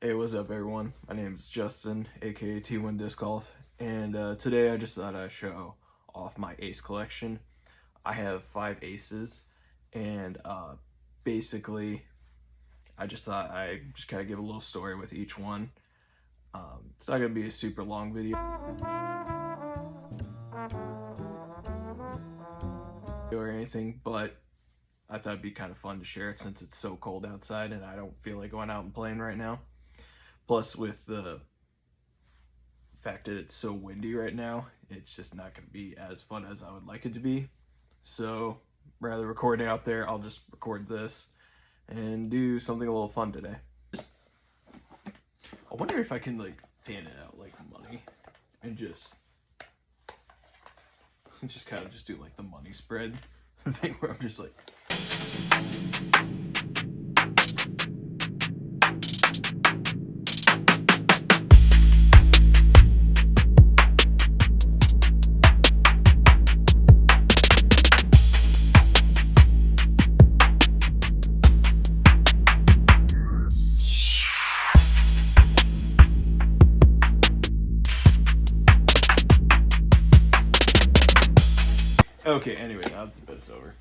Hey, what's up, everyone? My name is Justin, aka T1 Disc Golf, and today I just thought I'd show off my ace collection. I have 5 aces, and basically, I just thought I'd just kind of give a little story with each one. It's not gonna be a super long video or anything, but I thought it'd be kind of fun to share it since it's so cold outside and I don't feel like going out and playing right now. Plus, with the fact that it's so windy right now, it's just not going to be as fun as I would like it to be. So rather than recording out there, I'll just record this and do something a little fun today. I wonder if I can like fan it out like money and just kind of just do like the money spread thing where I'm just like okay, anyway, now that the bed's over,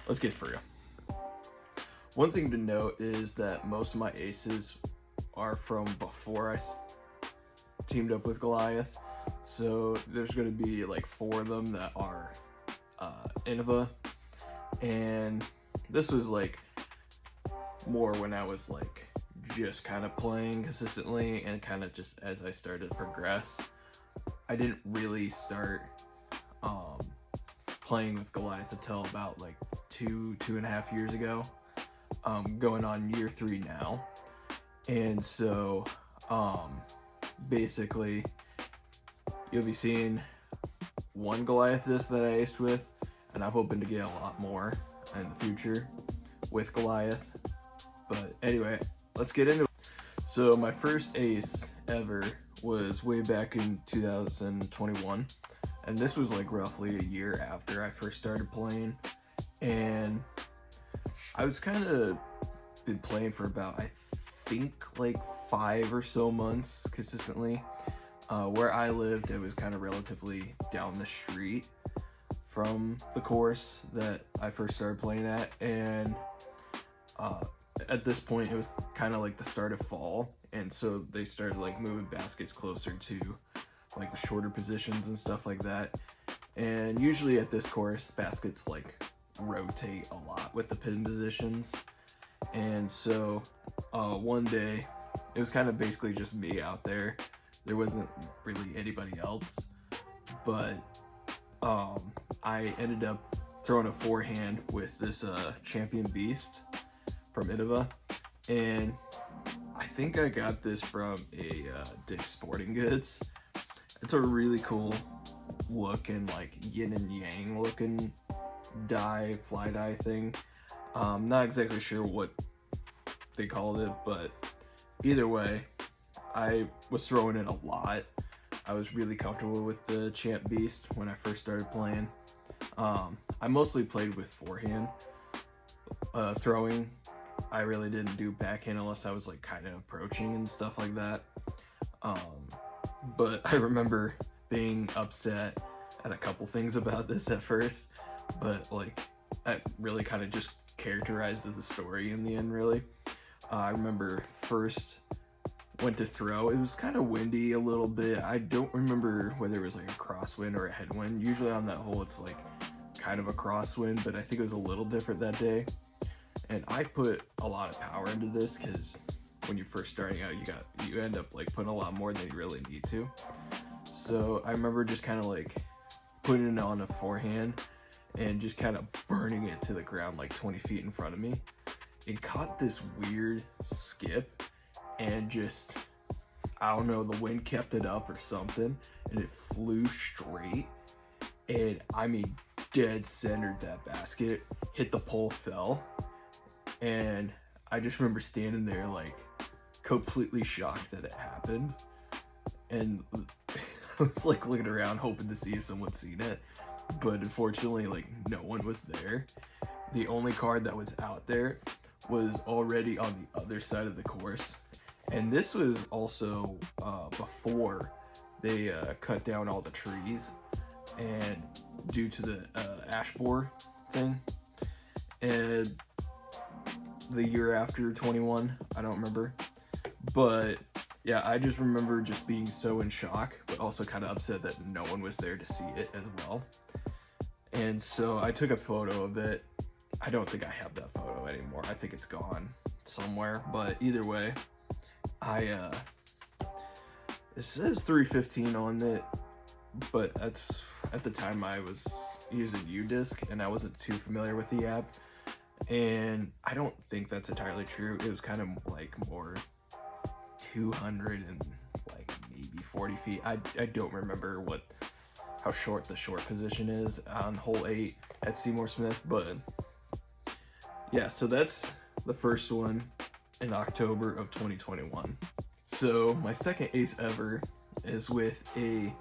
let's get for real. One thing to note is that most of my aces are from before I teamed up with Goliath. So there's going to be like 4 of them that are Innova. And this was like more when I was like just kind of playing consistently and kind of just as I started to progress. I didn't really start playing with Goliath until about like 2.5 years ago, going on year 3 now. And so basically you'll be seeing 1 Goliath disc that I aced with, and I'm hoping to get a lot more in the future with Goliath. But anyway, let's get into it. So my first ace ever was way back in 2021, and this was like roughly a year after I first started playing, and I was kind of been playing for about, I think, like 5 or so months consistently. Where I lived, it was kind of relatively down the street from the course that I first started playing at, and at this point it was kind of like the start of fall, and so they started like moving baskets closer to like the shorter positions and stuff like that. And usually at this course, baskets like rotate a lot with the pin positions. And so one day it was kind of basically just me out there. There wasn't really anybody else, but I ended up throwing a forehand with this Champion Beast from Innova, and I think I got this from a Dick's Sporting Goods. It's a really cool looking, like yin and yang looking fly die thing. Not exactly sure what they called it, but either way, I was throwing it a lot. I was really comfortable with the Champ Beast when I first started playing. I mostly played with forehand throwing. I really didn't do backhand unless I was like kind of approaching and stuff like that. But I remember being upset at a couple things about this at first, but like that really kind of just characterized the story in the end, really. I remember first went to throw. It was kind of windy a little bit. I don't remember whether it was like a crosswind or a headwind. Usually on that hole it's like kind of a crosswind, but I think it was a little different that day. And I put a lot of power into this because when you're first starting out, you end up like putting a lot more than you really need to. So I remember just kind of like putting it on a forehand and just kind of burning it to the ground like 20 feet in front of me. It caught this weird skip, and just, I don't know, the wind kept it up or something, and it flew straight, and I mean dead centered that basket, hit the pole, fell, and I just remember standing there like completely shocked that it happened, and I was like looking around hoping to see if someone'd seen it, but unfortunately like no one was there. The only card that was out there was already on the other side of the course. And this was also before they cut down all the trees, and due to the ash borer thing. And the year after 21, I don't remember. But yeah, I just remember just being so in shock, but also kind of upset that no one was there to see it as well. And so I took a photo of it. I don't think I have that photo anymore. I think it's gone somewhere. But either way, it says 315 on it, but that's at the time I was using UDisc and I wasn't too familiar with the app. And I don't think that's entirely true. It was kind of like more 200 and like maybe 40 feet. I don't remember how short the short position is on hole 8 at Seymour Smith, but yeah, so that's the first one in October of 2021. So my second ace ever is with a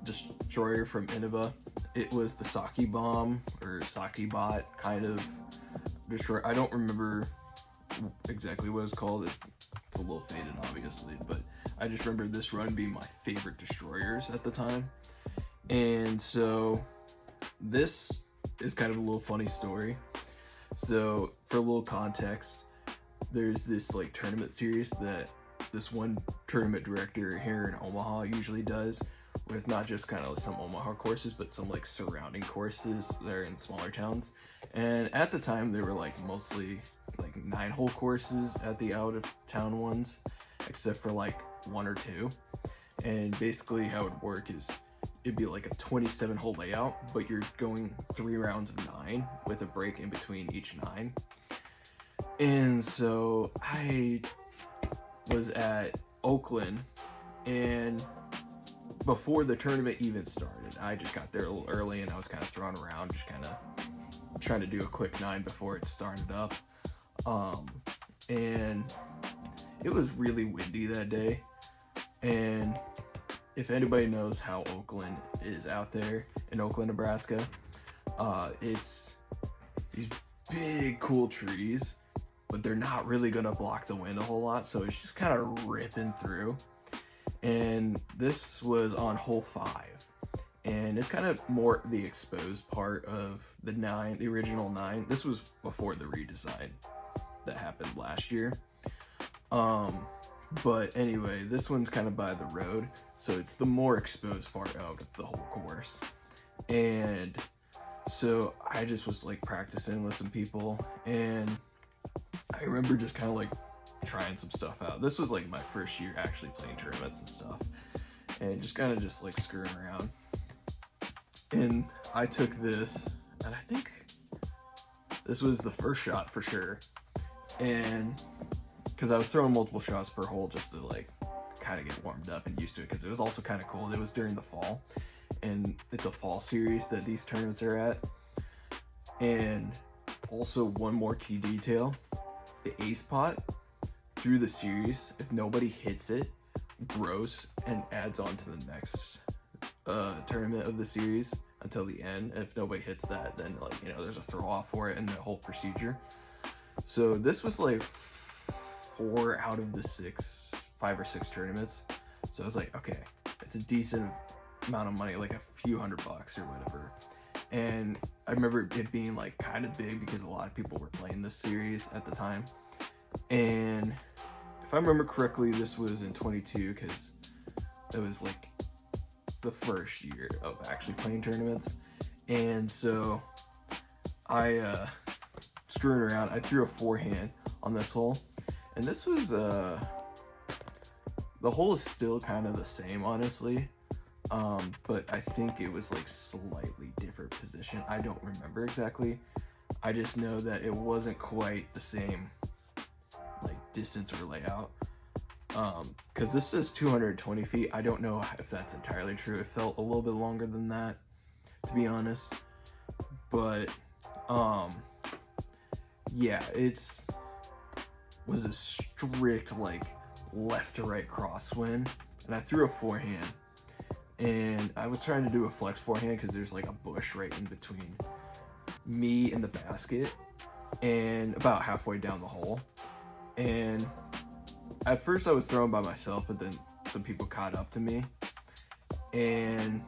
destroyer from Innova. It was the Saki Bomb or Saki Bot kind of destroyer. I don't remember exactly what it's called. It's a little faded, obviously, but I just remember this run being my favorite destroyers at the time. And so this is kind of a little funny story. So for a little context, there's this like tournament series that this one tournament director here in Omaha usually does, with not just kind of some Omaha courses, but some like surrounding courses that are in smaller towns. And at the time, they were like mostly like 9-hole courses at the out of town ones, except for like 1 or 2. And basically how it would work is it'd be like a 27-hole layout, but you're going 3 rounds of 9 with a break in between each 9. And so I was at Oakland, and before the tournament even started, I just got there a little early and I was kind of throwing around, just kind of trying to do a quick 9 before it started up. And it was really windy that day. And if anybody knows how Oakland is out there in Oakland, Nebraska, it's these big, cool trees, but they're not really gonna block the wind a whole lot, so it's just kind of ripping through. And this was on hole 5, and it's kind of more the exposed part of the 9, the original 9. This was before the redesign that happened last year. But anyway, this one's kind of by the road, so it's the more exposed part out of the whole course. And so I just was like practicing with some people, and I remember just kind of like trying some stuff out. This was like my first year actually playing tournaments and stuff, and just kind of just like screwing around. And I took this, and I think this was the first shot for sure. And because I was throwing multiple shots per hole just to like kind of get warmed up and used to it, because it was also kind of cold. It was during the fall, and it's a fall series that these tournaments are at. And also one more key detail, the ace pot through the series, if nobody hits it, grows and adds on to the next tournament of the series until the end. And if nobody hits that, then like, you know, there's a throw off for it and the whole procedure. So this was like 4 out of the 5 or 6 tournaments. So I was like, okay, it's a decent amount of money, like a few $100 or whatever. And I remember it being like kind of big because a lot of people were playing this series at the time. And if I remember correctly, this was in 22, because it was like the first year of actually playing tournaments. And so I screwing around, I threw a forehand on this hole, and this was the hole is still kind of the same, honestly, but I think it was like slightly different position. I don't remember exactly. I just know that it wasn't quite the same like distance or layout, because this says 220 feet. I don't know if that's entirely true. It felt a little bit longer than that, to be honest, but yeah, was a strict like left to right crosswind, and I threw a forehand, and I was trying to do a flex forehand because there's like a bush right in between me and the basket, and about halfway down the hole. And at first I was throwing by myself, but then some people caught up to me. And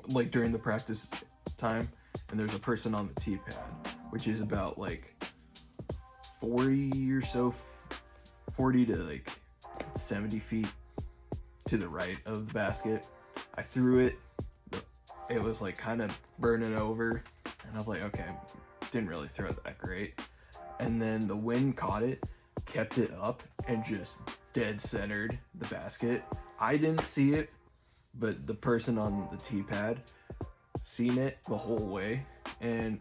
like during the practice time, and there's a person on the tee pad, which is about like 40 or so, 40 to like 70 feet to the right of the basket. I threw it. It was like kind of burning over, and I was like, okay, didn't really throw it that great. And then the wind caught it, kept it up, and just dead centered the basket. I didn't see it, but the person on the tee pad seen it the whole way, and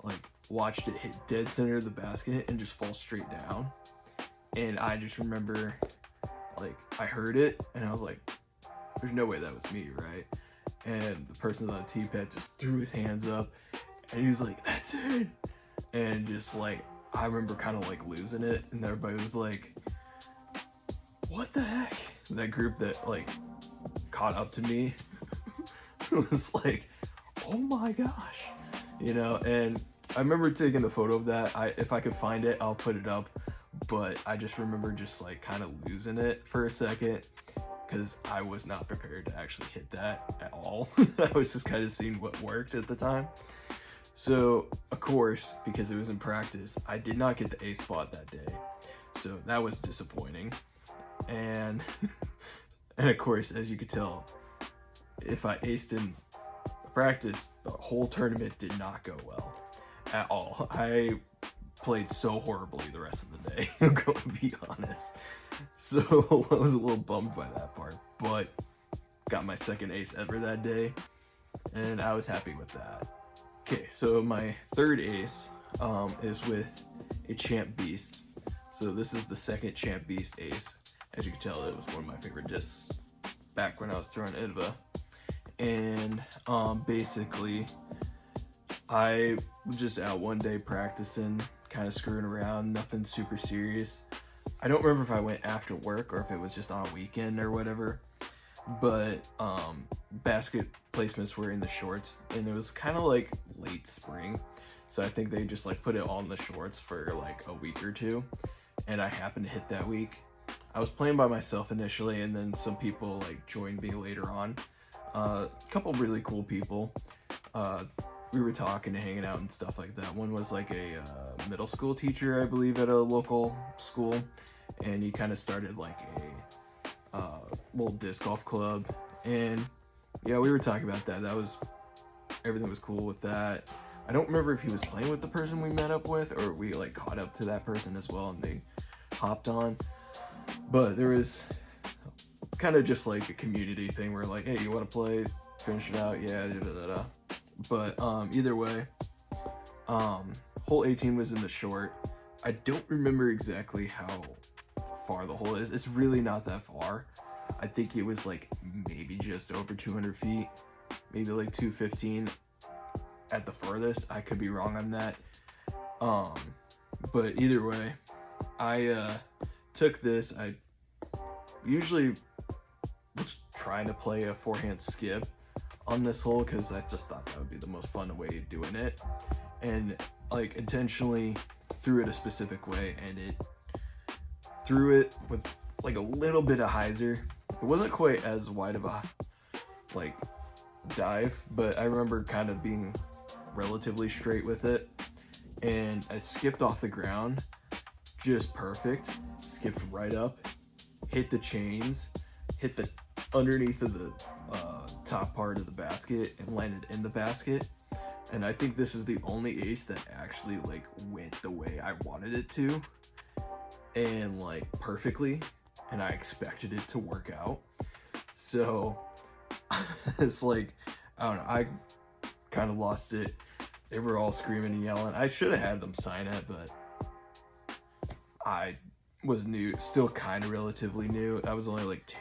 like watched it hit dead center of the basket and just fall straight down. And I just remember, like, I heard it, and I was like, there's no way that was me, right? And the person on the tee pad just threw his hands up, and he was like, that's it. And just like, I remember kind of like losing it, and everybody was like, what the heck? And that group that like caught up to me was like, oh my gosh, you know. And I remember taking a photo of that. If I could find it, I'll put it up. But I just remember just like kind of losing it for a second, because I was not prepared to actually hit that at all. I was just kind of seeing what worked at the time. So, of course, because it was in practice, I did not get the A spot that day. So that was disappointing. And, and of course, as you could tell, if I aced in practice, the whole tournament did not go well at all. I played so horribly the rest of the day, I'm going to be honest. So I was a little bummed by that part, but got my second ace ever that day, and I was happy with that. Okay, so my third ace is with a Champ Beast. So this is the second Champ Beast ace. As you can tell, it was one of my favorite discs back when I was throwing IDVA. And basically, I was just out one day practicing, kind of screwing around, nothing super serious. I don't remember if I went after work or if it was just on a weekend or whatever, but basket placements were in the shorts, and it was kind of like late spring, so I think they just like put it on the shorts for like a week or two, and I happened to hit that week. I was playing by myself initially, and then some people like joined me later on. A couple really cool people. We were talking and hanging out and stuff like that. One was like a middle school teacher, I believe, at a local school, and he kind of started like a little disc golf club. And yeah, we were talking about that. Everything was cool with that. I don't remember if he was playing with the person we met up with, or we like caught up to that person as well and they hopped on. But there was kind of just like a community thing where like, hey, you want to play? Finish it out? Yeah, da da da. But either way, hole 18 was in the short. I don't remember exactly how far the hole is. It's really not that far. I think it was like maybe just over 200 feet, maybe like 215 at the farthest. I could be wrong on that. But either way, I took this. I usually was trying to play a forehand skip on this hole because I just thought that would be the most fun way of doing it, and like intentionally threw it a specific way, and it threw it with like a little bit of hyzer. It wasn't quite as wide of a like dive, but I remember kind of being relatively straight with it, and I skipped off the ground just perfect, skipped right up, hit the chains, hit the underneath of the top part of the basket, and landed in the basket. And I think this is the only ace that actually like went the way I wanted it to, and like perfectly, and I expected it to work out. So it's like, I don't know, I kind of lost it. They were all screaming and yelling. I should have had them sign it, but I was new, still kind of relatively new. I was only like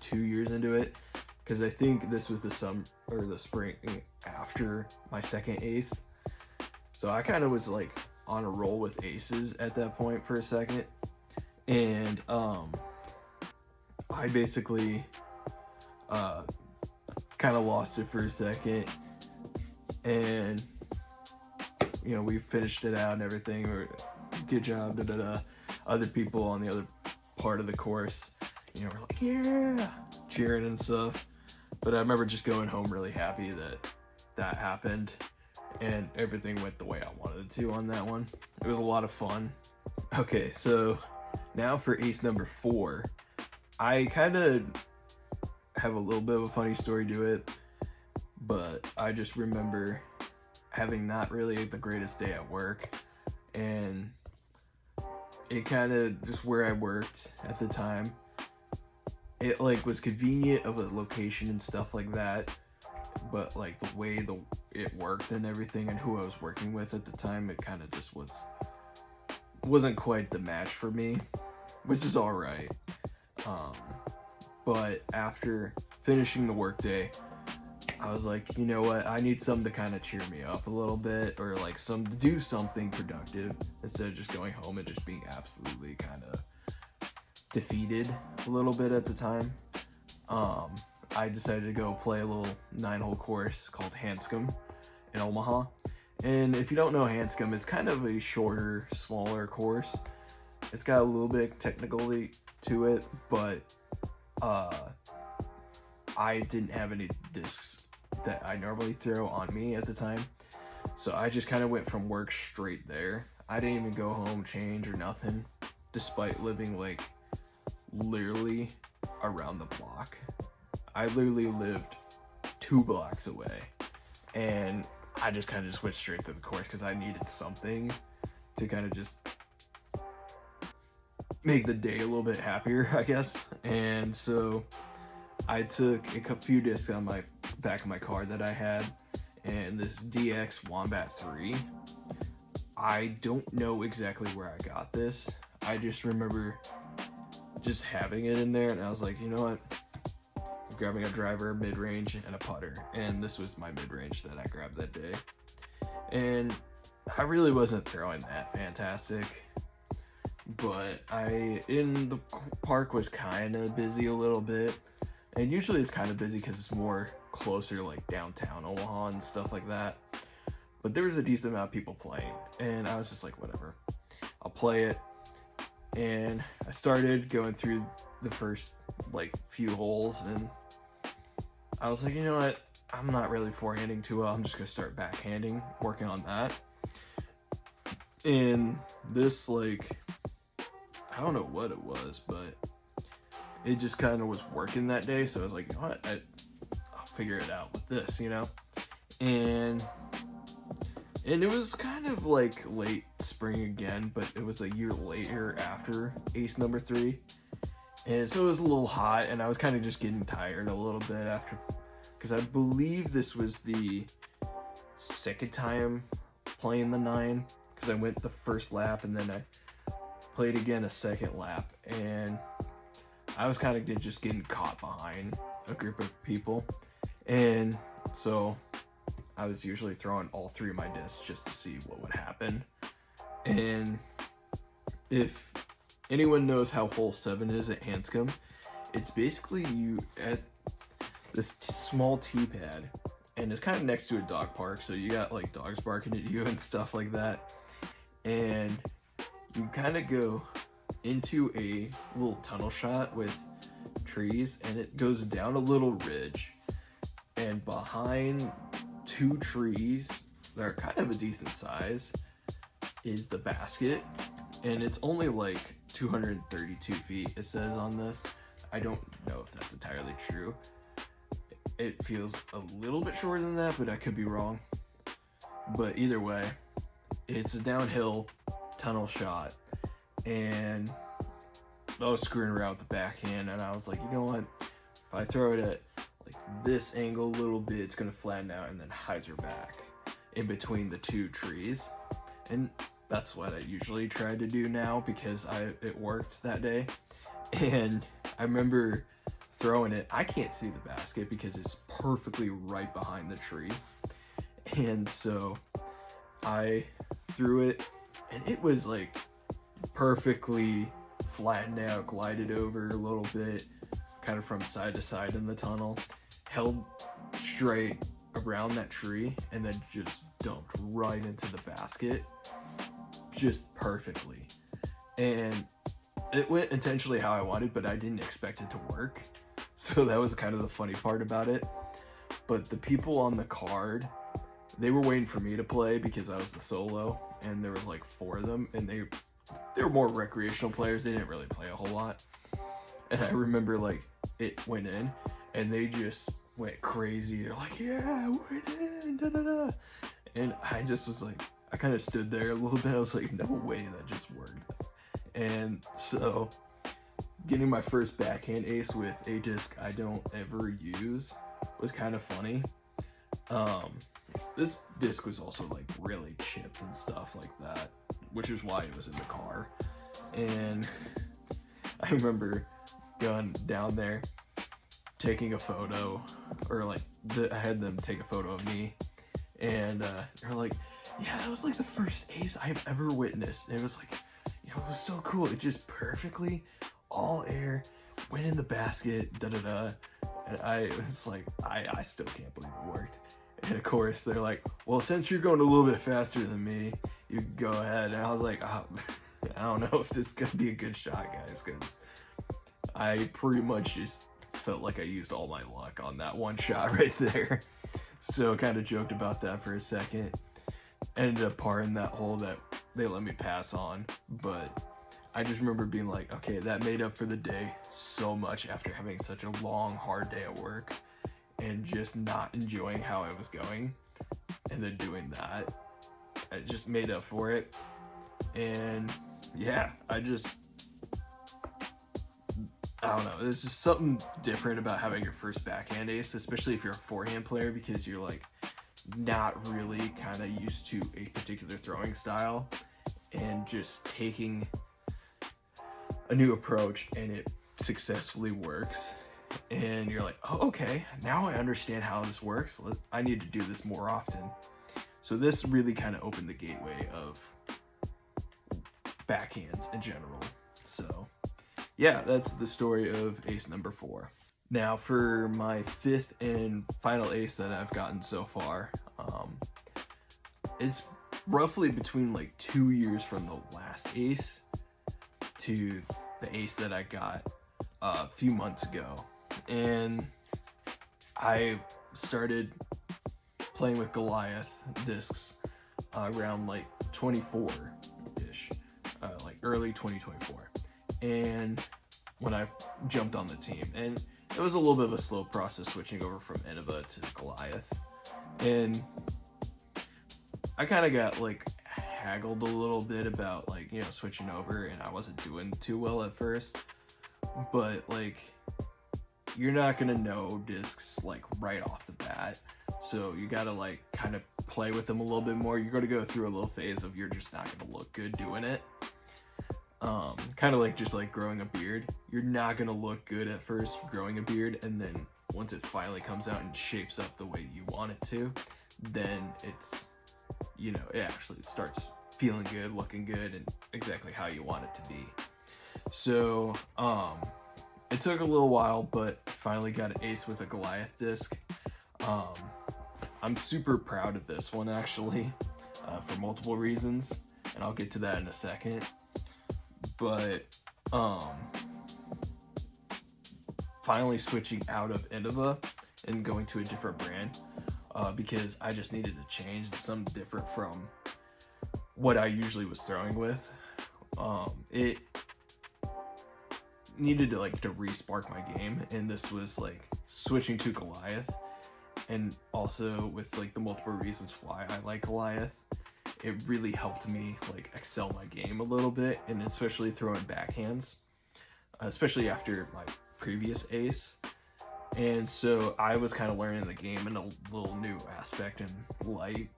two years into it, because I think this was the summer or the spring after my second ace. So I kind of was like on a roll with aces at that point for a second, and I basically kind of lost it for a second, and we finished it out and everything. Or good job, da da da. Other people on the other part of the course, were like, yeah, cheering and stuff. But I remember just going home really happy that happened and everything went the way I wanted it to on that one. It was a lot of fun. Okay, so now for ace number 4. I kind of have a little bit of a funny story to it, but I just remember having not really the greatest day at work, and it kind of just where I worked at the time, it like was convenient of a location and stuff like that, but like the way it worked and everything and who I was working with at the time, it kind of just wasn't quite the match for me, which is all right. But after finishing the workday, I was like, you know what? I need something to kind of cheer me up a little bit, or like do something productive instead of just going home and just being absolutely kind of defeated a little bit at the time. I decided to go play a little 9-hole course called Hanscom in Omaha. And if you don't know Hanscom, it's kind of a shorter, smaller course. It's got a little bit technically to it, but I didn't have any discs that I normally throw on me at the time. So I just kind of went from work straight there. I didn't even go home, change or nothing, despite living like literally around the block. I literally lived 2 blocks away, and I just kind of just went straight to the course because I needed something to kind of just make the day a little bit happier, I guess. And so I took a few discs on my back of my car that I had, and this DX Wombat 3. I don't know exactly where I got this. I just remember just having it in there, and I was like, you know what? I'm grabbing a driver, mid-range, and a putter. And this was my mid-range that I grabbed that day. And I really wasn't throwing that fantastic, but the park was kind of busy a little bit. And usually it's kind of busy because it's more closer to like downtown Omaha and stuff like that. But there was a decent amount of people playing, and I was just like, whatever, I'll play it. And I started going through the first like few holes, and I was like, you know what, I'm not really forehanding too well, I'm just gonna start backhanding, working on that. And this, like, I don't know what it was, but it just kind of was working that day. So I was like, you know what, I'll figure it out with this, and it was kind of like late spring again, but it was a year later after ace number 3. And so it was a little hot, and I was kind of just getting tired a little bit after, because I believe this was the second time playing the 9, because I went the first lap and then I played again a second lap, and I was kind of just getting caught behind a group of people. And so I was usually throwing all 3 of my discs just to see what would happen. And if anyone knows how hole 7 is at Hanscom, it's basically you at this small tee pad, and it's kind of next to a dog park, so you got like dogs barking at you and stuff like that. And you kind of go into a little tunnel shot with trees, and it goes down a little ridge, and behind 2 trees that are kind of a decent size is the basket, and it's only like 232 feet, it says on this. I don't know if that's entirely true. It feels a little bit shorter than that, but I could be wrong. But either way, it's a downhill tunnel shot, and I was screwing around with the backhand, and I was like, you know what, if I throw it at like this angle a little bit, it's gonna flatten out and then hyzer back in between the 2 trees. And that's what I usually try to do now, because it worked that day. And I remember throwing it, I can't see the basket because it's perfectly right behind the tree, and so I threw it, and it was like perfectly flattened out, glided over a little bit, kind of from side to side in the tunnel, held straight around that tree and then just dumped right into the basket just perfectly. And it went intentionally how I wanted, but I didn't expect it to work. So that was kind of the funny part about it. But the people on the card, they were waiting for me to play because I was the solo, and there were like 4 of them, and they were more recreational players. They didn't really play a whole lot. And I remember like it went in, and they just went crazy. They're like, "Yeah, went in, da da da," and I just was like, I kind of stood there a little bit. I was like, "No way, that just worked." And so, getting my first backhand ace with a disc I don't ever use was kind of funny. This disc was also like really chipped and stuff like that, which is why it was in the car. And I remember going down there, taking a photo, or like I had them take a photo of me, and they're like, "Yeah, that was like the first ace I've ever witnessed." And it was like, it was so cool. It just perfectly, all air, went in the basket, da da da. And I was like, I still can't believe it worked. And of course, they're like, "Well, since you're going a little bit faster than me, you can go ahead." And I was like, oh, I don't know if this is gonna be a good shot, guys, because I pretty much just felt like I used all my luck on that one shot right there. So kind of joked about that for a second. Ended up parring that hole that they let me pass on, but I just remember being like, okay, that made up for the day so much after having such a long, hard day at work and just not enjoying how I was going. And then doing that, it just made up for it. And yeah, I don't know, there's just something different about having your first backhand ace, especially if you're a forehand player, because you're like not really kind of used to a particular throwing style, and just taking a new approach and it successfully works, and you're like, oh, okay, now I understand how this works. I need to do this more often. So this really kind of opened the gateway of backhands in general. So yeah, that's the story of ace number 4. Now for my 5th and final ace that I've gotten so far, it's roughly between like 2 years from the last ace to the ace that I got a few months ago. And I started playing with Goliath discs around like 24-ish, like early 2024. And when I jumped on the team, and it was a little bit of a slow process switching over from Innova to Goliath, and I kind of got like haggled a little bit about like, switching over, and I wasn't doing too well at first, but like, you're not gonna know discs like right off the bat, so you gotta like kind of play with them a little bit more. You're gonna go through a little phase of you're just not gonna look good doing it. Kind of like just like growing a beard. You're not gonna look good at first growing a beard, and then once it finally comes out and shapes up the way you want it to, then it's, it actually starts feeling good, looking good, and exactly how you want it to be. So, it took a little while, but finally got an ace with a Goliath disc. I'm super proud of this one, actually, for multiple reasons, and I'll get to that in a second. But finally switching out of Innova and going to a different brand, because I just needed to change something different from what I usually was throwing with. It needed to re-spark my game, and this was like switching to Goliath, and also with like the multiple reasons why I like Goliath, it really helped me like excel my game a little bit, and especially throwing backhands, especially after my previous ace. And so I was kind of learning the game in a little new aspect and light.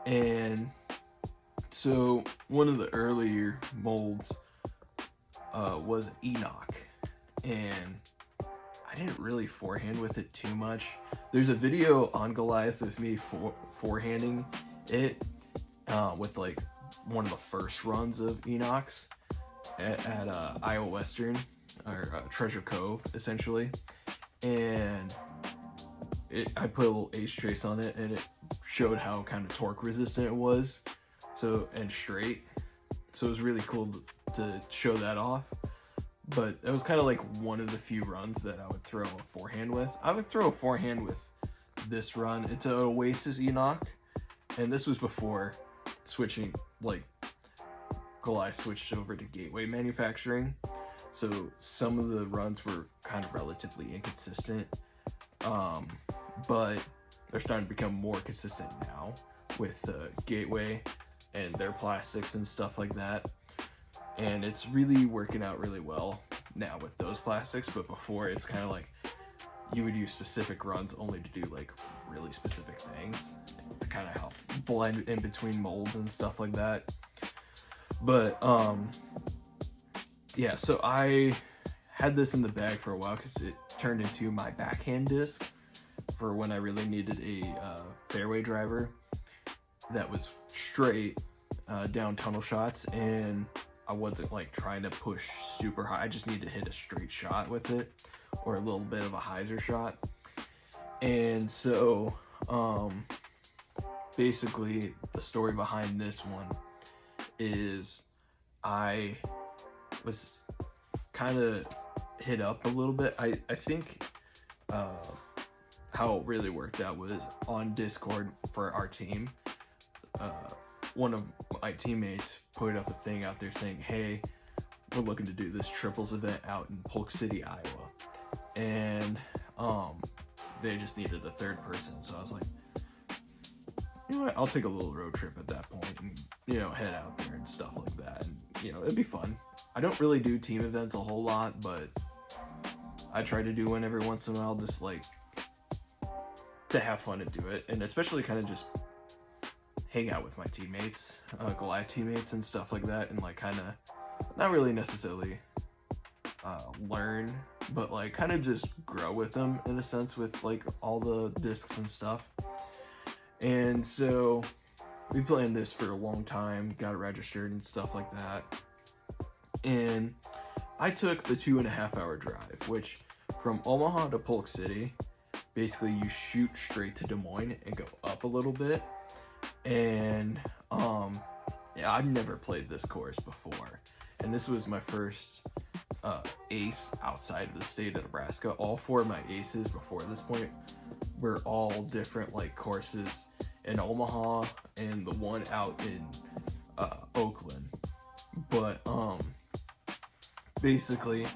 And so one of the earlier molds was Enoch, and I didn't really forehand with it too much. There's a video on Goliath with me forehanding it with like one of the first runs of Enoch's at Iowa Western, or Treasure Cove essentially, and I put a little ace trace on it, and it showed how kind of torque resistant it was, so and straight. So it was really cool to show that off. But it was kind of like one of the few runs that I would throw a forehand with. I would throw a forehand with this run. It's an Oasis Enoch, and this was before switching, like, Goliath switched over to Gateway manufacturing. So some of the runs were kind of relatively inconsistent, but they're starting to become more consistent now with Gateway and their plastics and stuff like that. And it's really working out really well now with those plastics, but before it's kind of like you would use specific runs only to do like really specific things to kind of help blend in between molds and stuff like that. But yeah, so I had this in the bag for a while because it turned into my backhand disc for when I really needed a fairway driver that was straight down tunnel shots, and I wasn't like trying to push super high. I just needed to hit a straight shot with it, or a little bit of a hyzer shot. And so basically the story behind this one is I was kind of hit up a little bit. I think how it really worked out was on Discord for our team. One of my teammates put up a thing out there saying, hey, we're looking to do this triples event out in Polk City, Iowa. And they just needed a third person. So I was like, you know what, I'll take a little road trip at that point and, you know, head out there and stuff like that. And, you know, it'd be fun. I don't really do team events a whole lot, but I try to do one every once in a while, just like to have fun and do it. And especially kind of just hang out with my teammates, Goliath teammates and stuff like that, and like kind of not really necessarily learn, but like kind of just grow with them in a sense with like all the discs and stuff. And so we planned this for a long time, got it registered and stuff like that. And I took the 2.5 hour drive, which from Omaha to Polk City, basically you shoot straight to Des Moines and go up a little bit. And yeah, I've never played this course before, and this was my first ace outside of the state of Nebraska. All 4 of my aces before this point were all different like courses in Omaha and the one out in Oakland. But basically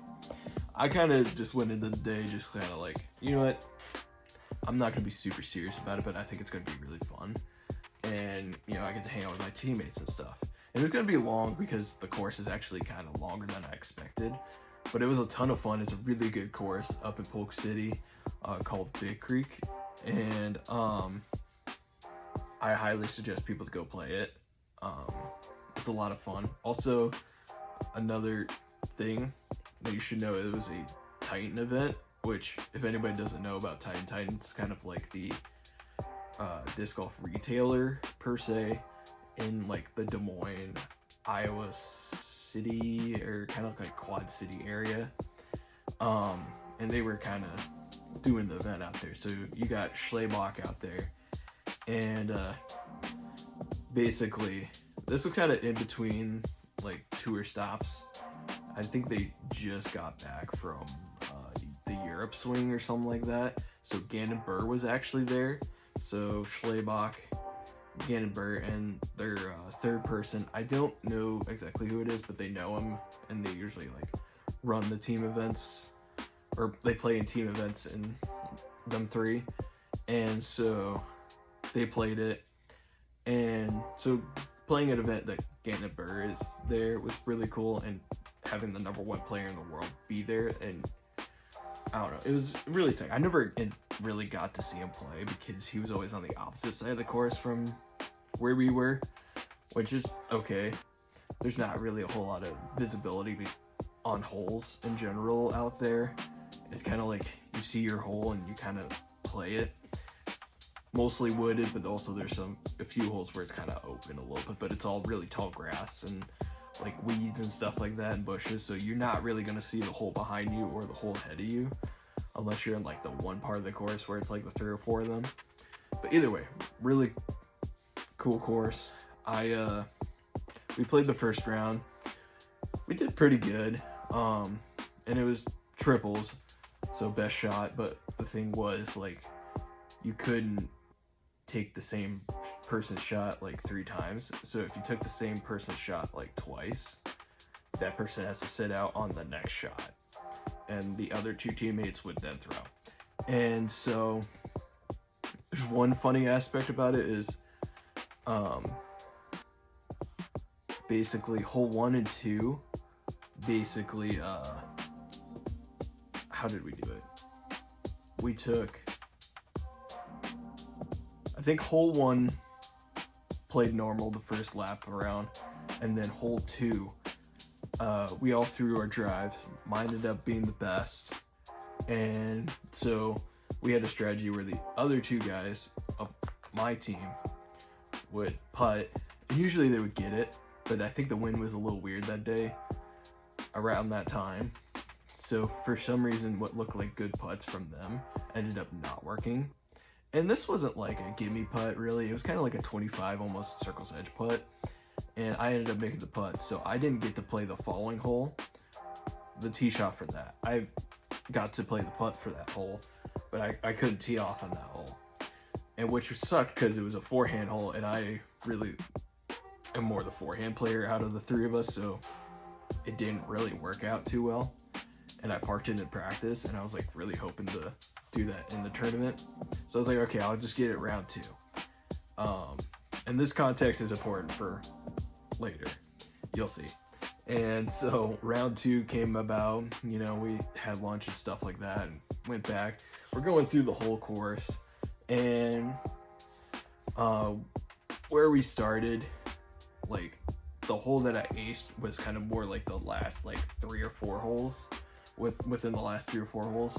I kind of just went into the day just kind of like, you know what, I'm not gonna be super serious about it, but I think it's gonna be really fun. And, you know, I get to hang out with my teammates and stuff. And it's going to be long because the course is actually kind of longer than I expected. But it was a ton of fun. It's a really good course up in Polk City called Big Creek. And I highly suggest people to go play it. It's a lot of fun. Also, another thing that you should know, it was a Titan event, which if anybody doesn't know about Titan's kind of like the disc golf retailer per se in like the Des Moines, Iowa City, or kind of like Quad City area. And they were kind of doing the event out there. So you got Schlebach out there, and basically this was kind of in between like tour stops. I think they just got back from the Europe swing or something like that. So Gannon Buhr was actually there. So Schlebach, Gannon Buhr, and their third person, I don't know exactly who it is, but they know him, and they usually like run the team events, or they play in team events in them 3. And so they played it, and so playing an event that Gannon Buhr is there was really cool, and having the #1 player in the world be there, and I don't know, it was really sick. I never really got to see him play because he was always on the opposite side of the course from where we were, which is okay. There's not really a whole lot of visibility on holes in general out there. It's kind of like you see your hole and you kind of play it. Mostly wooded, but also there's a few holes where it's kind of open a little bit, but it's all really tall grass and like weeds and stuff like that and bushes, so you're not really going to see the hole behind you or the hole ahead of you. unless you're in like the one part of the course where it's like the 3 or 4 of them. But either way, really cool course. We played the first round. We did pretty good. And it was triples, so best shot. But the thing was, like, you couldn't take the same person's shot like 3 times. So if you took the same person's shot like twice, that person has to sit out on the next shot, and the other 2 teammates would then throw. And so there's one funny aspect about it is basically hole 1 and 2 basically how did we do it? We took, I think hole 1 played normal the first lap around, and then hole 2 we all threw our drives. Mine ended up being the best, and so we had a strategy where the other 2 guys of my team would putt, and usually they would get it, but I think the wind was a little weird that day around that time. So for some reason, what looked like good putts from them ended up not working. And this wasn't like a gimme putt, really. It was kind of like a 25, almost circle's edge putt. And I ended up making the putt, so I didn't get to play the following hole, the tee shot for that. I got to play the putt for that hole, but I couldn't tee off on that hole. And which sucked because it was a forehand hole, and I really am more the forehand player out of the 3 of us, so it didn't really work out too well. And I parked it in practice, and I was like really hoping to do that in the tournament. So I was like, okay, I'll just get it round 2. And this context is important for later. You'll see. And so round 2 came about, you know, we had lunch and stuff like that and went back. We're going through the whole course, and where we started, like the hole that I aced was kind of more like the last like 3 or 4 holes within the last 3 or 4 holes,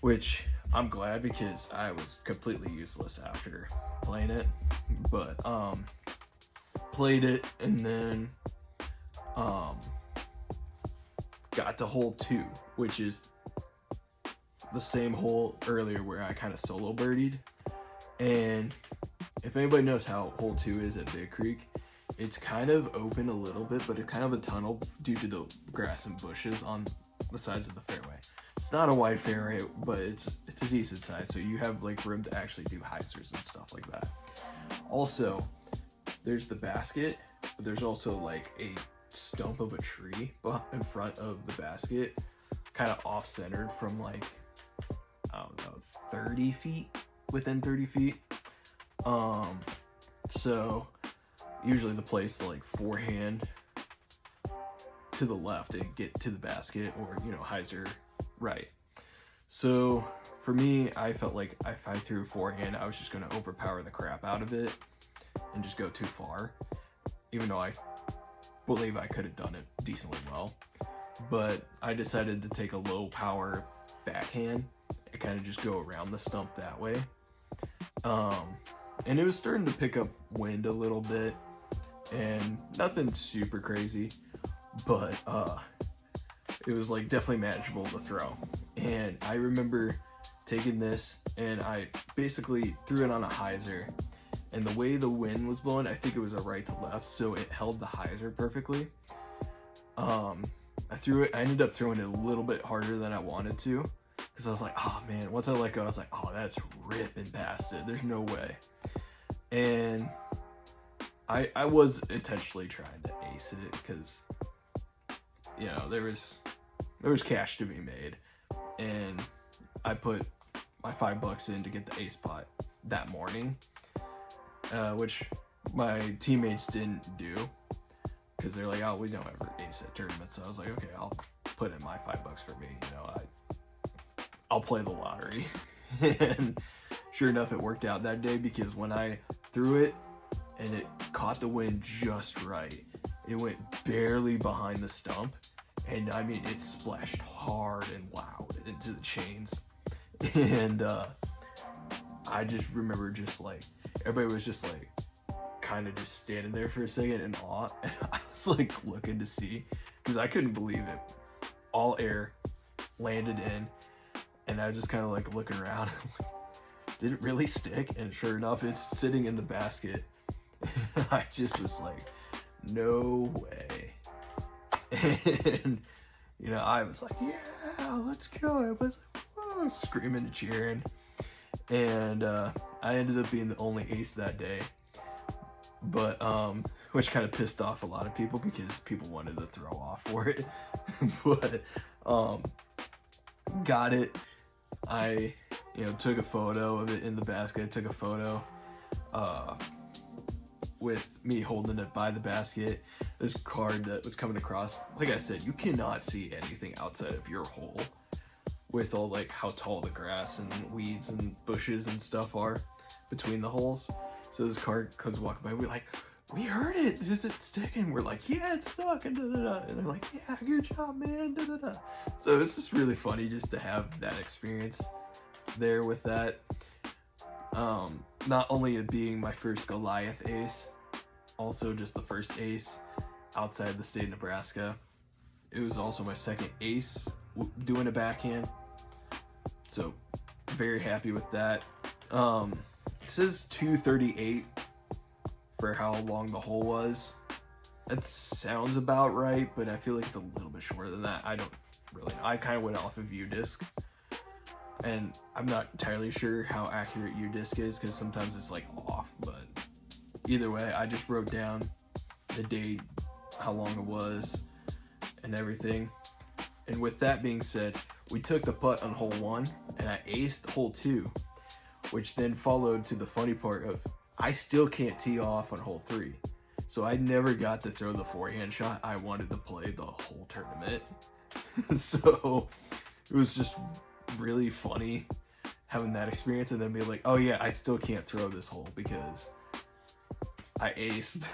which I'm glad because I was completely useless after playing it. But played it, and then got to hole 2, which is the same hole earlier where I kind of solo birdied. And if anybody knows how hole 2 is at Big Creek, it's kind of open a little bit, but it's kind of a tunnel due to the grass and bushes on the sides of the fairway. It's not a wide fairway, but it's a decent size, so you have like room to actually do hyzers and stuff like that. Also, there's the basket, but there's also like a stump of a tree in front of the basket, kind of off-centered from like, I don't know, 30 feet, within 30 feet. So usually the place to like forehand to the left and get to the basket, or, you know, hyzer right. So for me, I felt like if I threw forehand, I was just going to overpower the crap out of it and just go too far, even though I believe I could have done it decently well. But I decided to take a low power backhand and kind of just go around the stump that way. And it was starting to pick up wind a little bit, and nothing super crazy, but it was like definitely manageable to throw. And I remember taking this, and I basically threw it on a hyzer, and the way the wind was blowing, I think it was a right to left, so it held the hyzer perfectly. I threw it, I ended up throwing it a little bit harder than I wanted to, because I was like, oh man, once I let go, I was like, oh, that's ripping past it, there's no way. And I was intentionally trying to ace it, because, you know, there was cash to be made, and I put my $5 in to get the ace pot that morning, which my teammates didn't do, because they're like, oh, we don't ever ace at tournaments. So I was like, okay, I'll put in my $5 for me, you know, I'll play the lottery. And sure enough, it worked out that day, because when I threw it and it caught the wind just right, it went barely behind the stump, and I mean, it splashed hard and loud into the chains. And I just remember just like, everybody was just like kind of just standing there for a second in awe, and I was like looking to see, because I couldn't believe it. All air landed in, and I just kind of like looking around. Did it really stick? And sure enough, it's sitting in the basket. I just was like, no way. And you know, I was like, yeah, let's go. I was like, whoa, screaming and cheering. And I ended up being the only ace that day. But which kind of pissed off a lot of people because people wanted to throw off for it. But got it. I, you know, took a photo of it in the basket. I took a photo with me holding it by the basket. This card that was coming across, like I said, you cannot see anything outside of your hole with all like how tall the grass and weeds and bushes and stuff are between the holes. So this card comes walking by, we're like, we heard it, is it sticking? We're like, yeah, it's stuck, and da-da-da. And they're like, yeah, good job, man, da-da-da. So it's just really funny just to have that experience there with that. Not only it being my first Goliath ace, also just the first ace outside the state of Nebraska. It was also my second ace doing a backhand. So very happy with that. It says 238 for how long the hole was. That sounds about right, but I feel like it's a little bit shorter than that. I don't really know. I kind of went off of UDisc, and I'm not entirely sure how accurate UDisc is because sometimes it's like off, but either way, I just wrote down the date, how long it was, and everything. And with that being said, we took the putt on hole 1, and I aced hole 2, which then followed to the funny part of I still can't tee off on hole 3. So I never got to throw the forehand shot I wanted to play the whole tournament. So it was just really funny having that experience and then be like, oh yeah, I still can't throw this hole because I aced.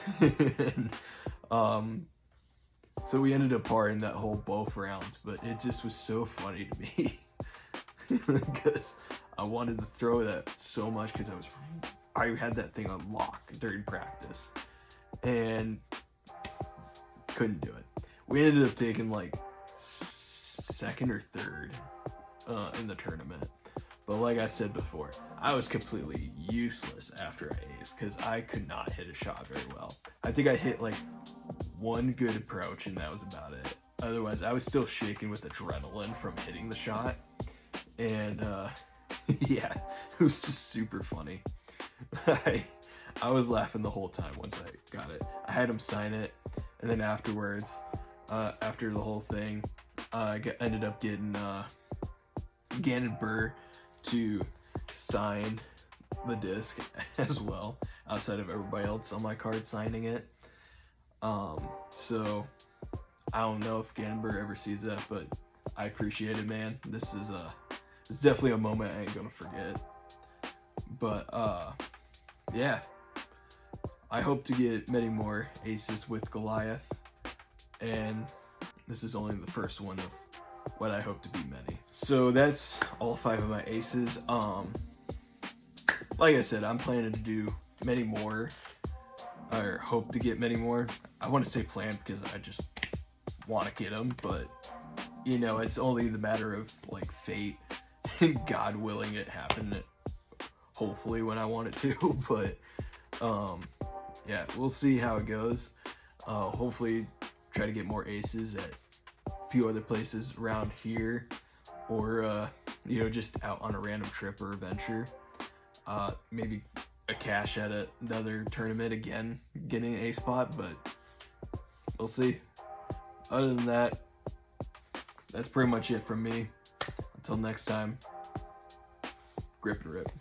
And, so we ended up parring that hole both rounds, but it just was so funny to me because I wanted to throw that so much because I had that thing on lock during practice and couldn't do it. We ended up taking like second or third in the tournament. But like I said before, I was completely useless after I aced because I could not hit a shot very well. I think I hit like one good approach and that was about it. Otherwise, I was still shaking with adrenaline from hitting the shot. And yeah, it was just super funny. I was laughing the whole time once I got it. I had him sign it, and then afterwards, after the whole thing, I ended up getting Gannon Buhr to sign the disc as well, outside of everybody else on my card signing it. So I don't know if Gannon Buhr ever sees that, but I appreciate it, man. This is it's definitely a moment I ain't gonna forget. But yeah, I hope to get many more aces with Goliath, and this is only the first one of what I hope to be many. So that's all 5 of my aces. Like I said, I'm planning to do many more, or hope to get many more. I want to say plan because I just want to get them, but you know, it's only the matter of like fate and God willing it happen, hopefully when I want it to. But yeah, we'll see how it goes. Hopefully try to get more aces at a few other places around here, or you know, just out on a random trip or adventure. Maybe a cash at another tournament again, getting an ace spot, but we'll see. Other than that, that's pretty much it from me. Until next time, grip and rip.